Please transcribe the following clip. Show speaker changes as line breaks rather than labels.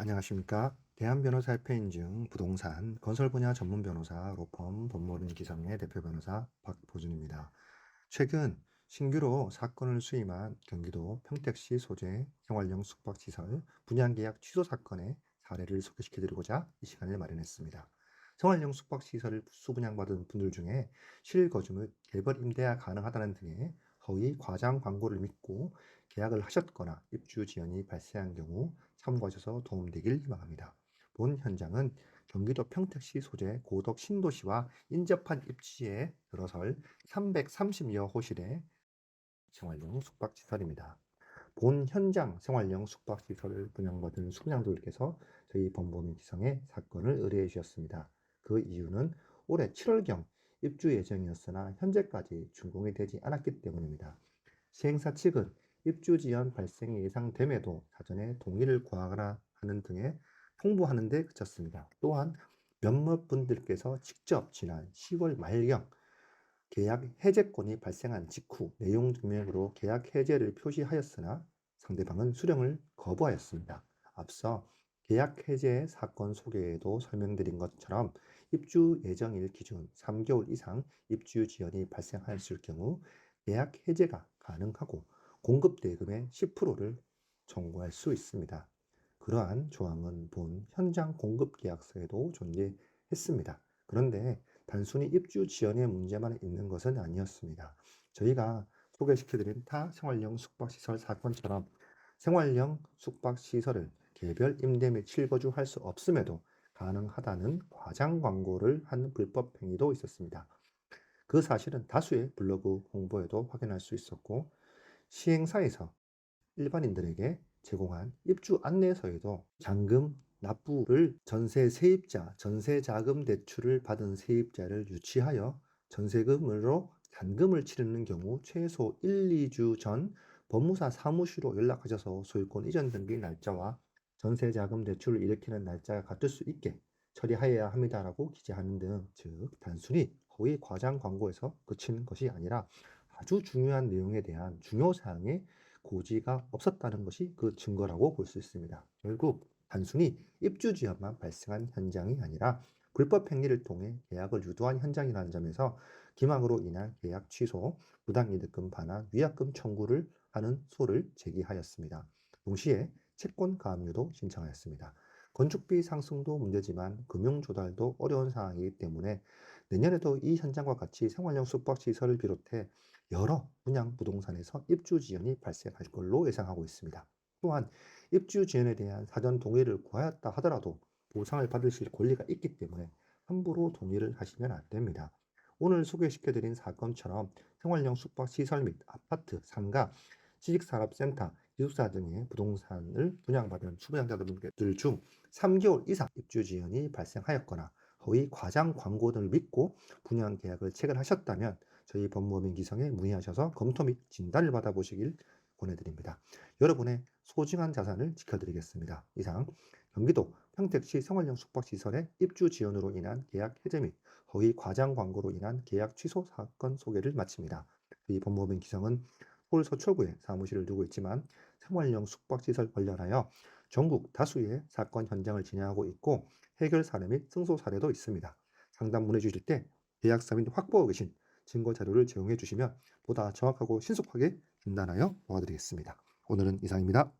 안녕하십니까. 대한변호사협회 인증 부동산 건설 분야 전문 변호사 로펌 법무법인 기성의 대표 변호사 박보준입니다. 최근 신규로 사건을 수임한 경기도 평택시 소재 생활형 숙박시설 분양계약 취소 사건의 사례를 소개시켜드리고자 이 시간을 마련했습니다. 생활형 숙박시설을 수분양받은 분들 중에 실거주 및 개별 임대가 가능하다는 등의 허위 과장 광고를 믿고 계약을 하셨거나 입주 지연이 발생한 경우 참고하셔서 도움되길 희망합니다. 본 현장은 경기도 평택시 소재 고덕 신도시와 인접한 입지에 들어설 330여 호실의 생활용 숙박시설입니다. 본 현장 생활용 숙박시설을 분양받은 수분양도들께서 저희 법무법인 기성에 사건을 의뢰해 주셨습니다. 그 이유는 올해 7월경 입주 예정이었으나 현재까지 준공이 되지 않았기 때문입니다. 시행사 측은 입주 지연 발생이 예상됨에도 사전에 동의를 구하거나 하는 등의 통보하는 데 그쳤습니다. 또한 몇몇 분들께서 직접 지난 10월 말경 계약 해제권이 발생한 직후 내용 증명으로 계약 해제를 표시하였으나 상대방은 수령을 거부하였습니다. 앞서 계약 해제 사건 소개에도 설명드린 것처럼 입주 예정일 기준 3개월 이상 입주 지연이 발생하였을 경우 계약 해제가 가능하고 공급 대금의 10%를 청구할 수 있습니다. 그러한 조항은 본 현장 공급 계약서에도 존재했습니다. 그런데 단순히 입주 지연의 문제만 있는 것은 아니었습니다. 저희가 소개시켜드린 타 생활형 숙박시설 사건처럼 생활형 숙박시설을 개별 임대 및 실거주할 수 없음에도 가능하다는 과장 광고를 한 불법 행위도 있었습니다. 그 사실은 다수의 블로그 홍보에도 확인할 수 있었고 시행사에서 일반인들에게 제공한 입주 안내서에도 잔금 납부를 전세 세입자, 전세자금 대출을 받은 세입자를 유치하여 전세금으로 잔금을 치르는 경우 최소 1, 2주 전 법무사 사무실로 연락하셔서 소유권 이전 등기 날짜와 전세자금 대출을 일으키는 날짜가 같을 수 있게 처리하여야 합니다라고 기재하는 등, 즉 단순히 허위 과장 광고에서 그치는 것이 아니라 아주 중요한 내용에 대한 중요 사항에 고지가 없었다는 것이 그 증거라고 볼 수 있습니다. 결국 단순히 입주 지연만 발생한 현장이 아니라 불법 행위를 통해 계약을 유도한 현장이라는 점에서 기망으로 인한 계약 취소, 부당이득금 반환, 위약금 청구를 하는 소를 제기하였습니다. 동시에 채권 가압류도 신청하였습니다. 건축비 상승도 문제지만 금융 조달도 어려운 상황이기 때문에 내년에도 이 현장과 같이 생활형 숙박시설을 비롯해 여러 분양 부동산에서 입주 지연이 발생할 걸로 예상하고 있습니다. 또한 입주 지연에 대한 사전 동의를 구하였다 하더라도 보상을 받으실 권리가 있기 때문에 함부로 동의를 하시면 안 됩니다. 오늘 소개시켜드린 사건처럼 생활형 숙박시설 및 아파트, 상가, 지식산업센터, 기숙사 등의 부동산을 분양받은 수분양자들 중 3개월 이상 입주 지연이 발생하였거나 허위 과장 광고 등을 믿고 분양 계약을 체결하셨다면 저희 법무법인 기성에 문의하셔서 검토 및 진단을 받아보시길 권해드립니다. 여러분의 소중한 자산을 지켜드리겠습니다. 이상 경기도 평택시 생활형 숙박시설의 입주 지연으로 인한 계약 해제 및 허위 과장 광고로 인한 계약 취소 사건 소개를 마칩니다. 저희 법무법인 기성은 서울 서초구에 사무실을 두고 있지만 생활형 숙박시설 관련하여 전국 다수의 사건 현장을 진행하고 있고 해결 사례 및 승소 사례도 있습니다. 상담 문의 주실 때 계약서 및 확보하고 계신 증거 자료를 제공해 주시면 보다 정확하고 신속하게 진단하여 도와드리겠습니다. 오늘은 이상입니다.